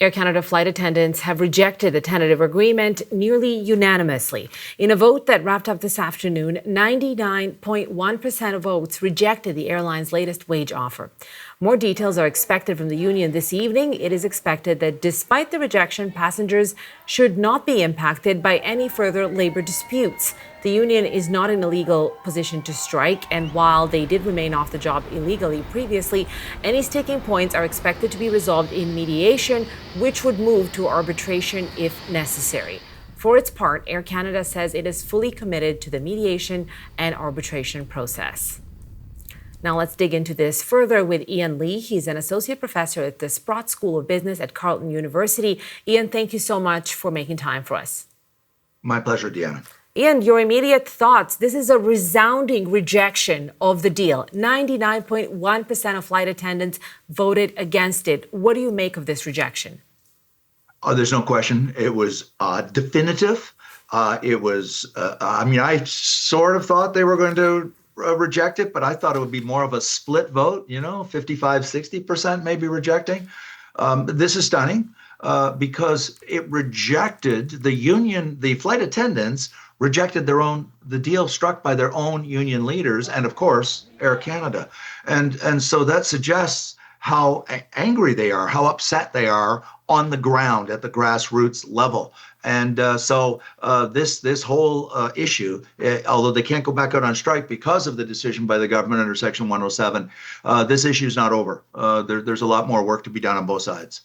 Air Canada flight attendants have rejected the tentative agreement nearly unanimously. In a vote that wrapped up this afternoon, 99.1% of votes rejected the airline's latest wage offer. More details are expected from the union this evening. It is expected that despite the rejection, passengers should not be impacted by any further labor disputes. The union is not in a legal position to strike, and while they did remain off the job illegally previously, any sticking points are expected to be resolved in mediation, which would move to arbitration if necessary. For its part, Air Canada says it is fully committed to the mediation and arbitration process. Now let's dig into this further with Ian Lee. He's an associate professor at the Sprott School of Business at Carleton University. Ian, thank you so much for making time for us. My pleasure, Deanna. Ian, your immediate thoughts. This is a resounding rejection of the deal. 99.1% of flight attendants voted against it. What do you make of this rejection? There's no question. It was definitive. I sort of thought they were going to reject it, but I thought it would be more of a split vote, 55-60% maybe rejecting. This is stunning because it rejected the flight attendants rejected the deal struck by their own union leaders and, of course, Air Canada. And so that suggests how angry they are, how upset they are on the ground at the grassroots level. And so this whole issue, although they can't go back out on strike because of the decision by the government under Section 107, this issue is not over. There's a lot more work to be done on both sides.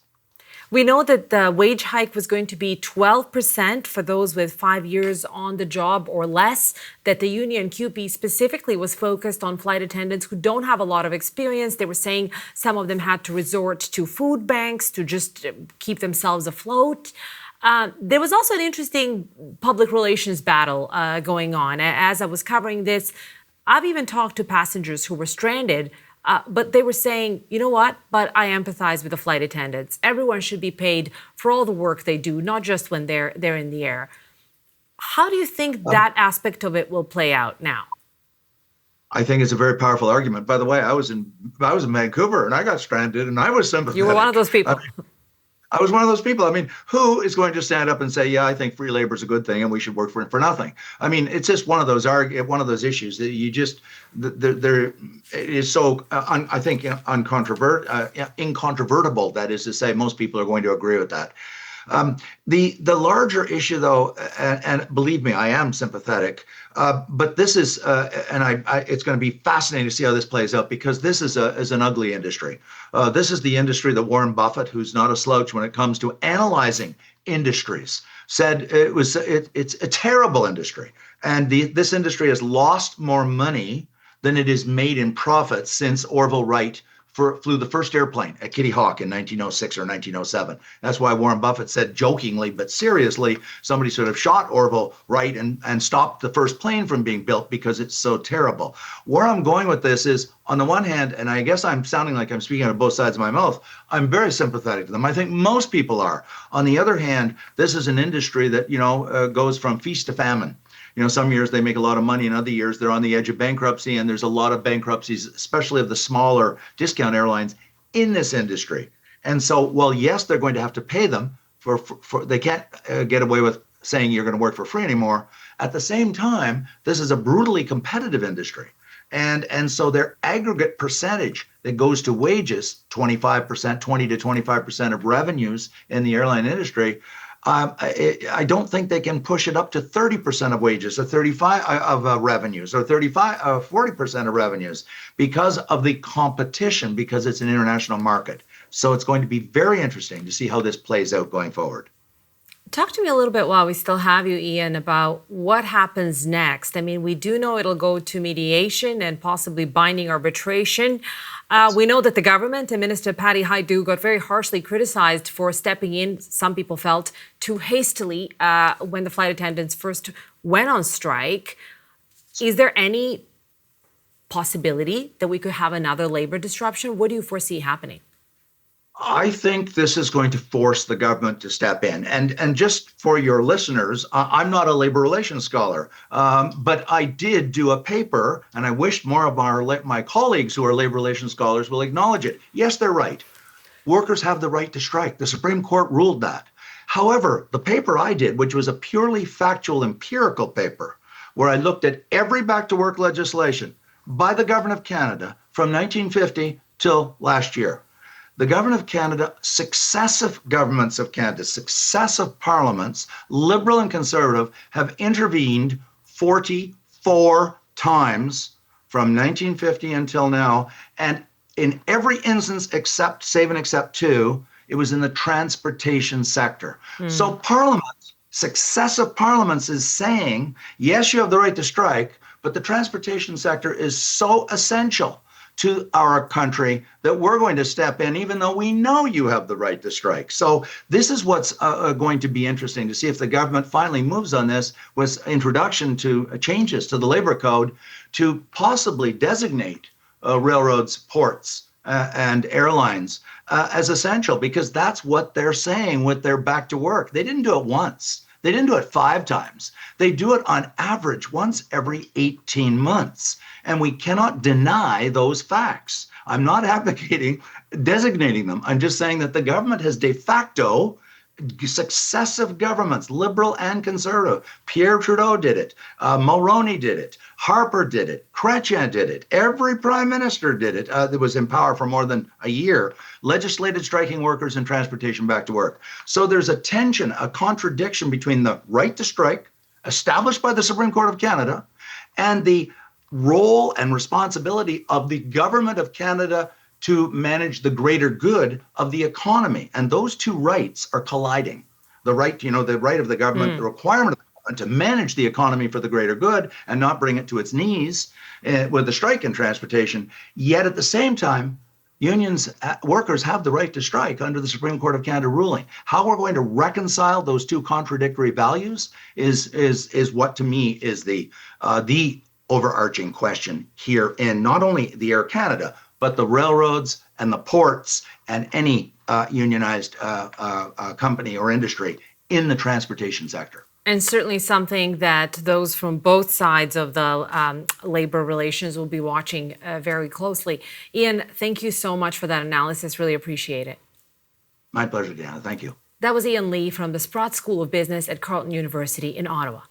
We know that the wage hike was going to be 12% for those with 5 years on the job or less, that the union QP specifically was focused on flight attendants who don't have a lot of experience. They were saying some of them had to resort to food banks to just keep themselves afloat. There was also an interesting public relations battle going on. As I was covering this, I've even talked to passengers who were stranded, but they were saying, you know what, but I empathize with the flight attendants. Everyone should be paid for all the work they do, not just when they're in the air. How do you think that aspect of it will play out now? I think it's a very powerful argument. By the way, I was in Vancouver and I got stranded and I was sympathetic. You were one of those people. I was one of those people. I mean, who is going to stand up and say, yeah, I think free labor is a good thing and we should work for nothing? I mean, it's just one of those issues that you just, there it is so, I think, incontrovertible. That is to say, most people are going to agree with that. The larger issue, though, and believe me, I am sympathetic, but this is, it's going to be fascinating to see how this plays out because this is an ugly industry. This is the industry that Warren Buffett, who's not a slouch when it comes to analyzing industries, said it's a terrible industry, and this industry has lost more money than it has made in profits since Orville Wright flew the first airplane at Kitty Hawk in 1906 or 1907. That's why Warren Buffett said jokingly but seriously, somebody sort of shot Orville Wright and stopped the first plane from being built because it's so terrible. Where I'm going with this is, on the one hand, and I guess I'm sounding like I'm speaking out of both sides of my mouth, I'm very sympathetic to them. I think most people are. On the other hand, this is an industry that, goes from feast to famine. Some years they make a lot of money, and other years they're on the edge of bankruptcy, and there's a lot of bankruptcies, especially of the smaller discount airlines in this industry. And so, well, yes, they're going to have to pay them for they can't get away with saying you're going to work for free anymore. At the same time, this is a brutally competitive industry. And so their aggregate percentage that goes to wages, 25%, 20 to 25% of revenues in the airline industry, I don't think they can push it up to 30% of wages or 35 of revenues or 40% of revenues because of the competition, because it's an international market. So it's going to be very interesting to see how this plays out going forward. Talk to me a little bit while we still have you, Ian, about what happens next. I mean, we do know it'll go to mediation and possibly binding arbitration. We know that the government and Minister Patty Hajdu got very harshly criticized for stepping in, some people felt, too hastily when the flight attendants first went on strike. Is there any possibility that we could have another labor disruption? What do you foresee happening? I think this is going to force the government to step in. And just for your listeners, I'm not a labor relations scholar, but I did do a paper, and I wish more of my colleagues who are labor relations scholars will acknowledge it. Yes, they're right. Workers have the right to strike. The Supreme Court ruled that. However, the paper I did, which was a purely factual, empirical paper, where I looked at every back-to-work legislation by the government of Canada from 1950 till last year. The government of Canada, successive governments of Canada, successive parliaments, Liberal and Conservative, have intervened 44 times from 1950 until now. And in every instance, save and except two, it was in the transportation sector. So Parliament, successive parliaments is saying, yes, you have the right to strike, but the transportation sector is so essential to our country that we're going to step in, even though we know you have the right to strike. So this is what's going to be interesting to see if the government finally moves on this with introduction to changes to the labor code to possibly designate railroads, ports, and airlines as essential, because that's what they're saying with their back to work. They didn't do it once. They didn't do it 5 times. They do it on average once every 18 months. And we cannot deny those facts. I'm not advocating designating them. I'm just saying that the government has de facto, successive governments, Liberal and Conservative. Pierre Trudeau did it. Mulroney did it. Harper did it. Chrétien did it. Every prime minister did it that was in power for more than a year, legislated striking workers and transportation back to work. So there's a tension, a contradiction between the right to strike, established by the Supreme Court of Canada, and the role and responsibility of the government of Canada to manage the greater good of the economy. And those two rights are colliding. The right, the right of the government, the requirement of the government to manage the economy for the greater good and not bring it to its knees with the strike in transportation. Yet at the same time, unions, workers have the right to strike under the Supreme Court of Canada ruling. How we're going to reconcile those two contradictory values is what to me is the overarching question here in not only the Air Canada, but the railroads and the ports and any unionized company or industry in the transportation sector. And certainly something that those from both sides of the labor relations will be watching very closely. Ian, thank you so much for that analysis. Really appreciate it. My pleasure, Deanna. Thank you. That was Ian Lee from the Sprott School of Business at Carleton University in Ottawa.